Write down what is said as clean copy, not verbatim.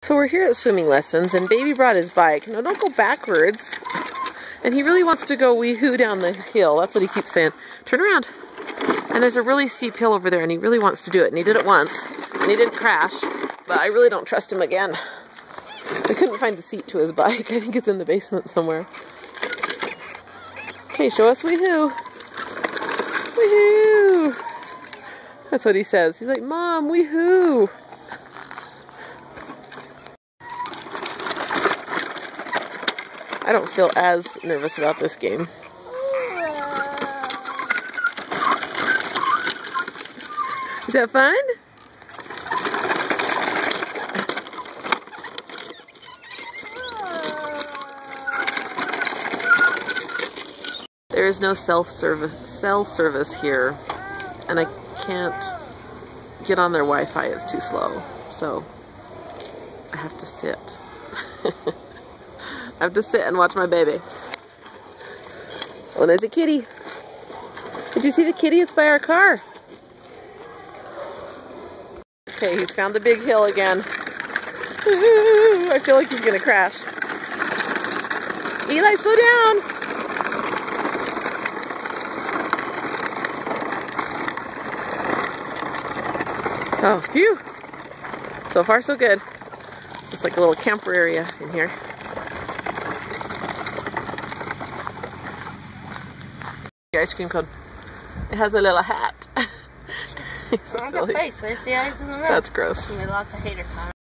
So we're here at swimming lessons, and Baby brought his bike. No, don't go backwards. And he really wants to go wee-hoo down the hill. That's what he keeps saying. Turn around. And there's a really steep hill over there, and he really wants to do it. And he did it once, and he didn't crash. But I really don't trust him again. We couldn't find the seat to his bike. I think it's in the basement somewhere. Okay, show us wee-hoo. Wee-hoo. That's what he says. He's like, Mom, wee-hoo. I don't feel as nervous about this game. Is that fun? There is no cell service here, and I can't get on their Wi-Fi. It's too slow, so I have to sit. I have to sit and watch my baby. Oh, there's a kitty. Did you see the kitty? It's by our car. Okay, he's found the big hill again. I feel like he's gonna crash. Eli, slow down. Oh, phew. So far, so good. It's just like a little camper area in here. Ice cream cone. It has a little hat. So on the face, there's the eyes in the mouth. That's gross. Lots of hater comments.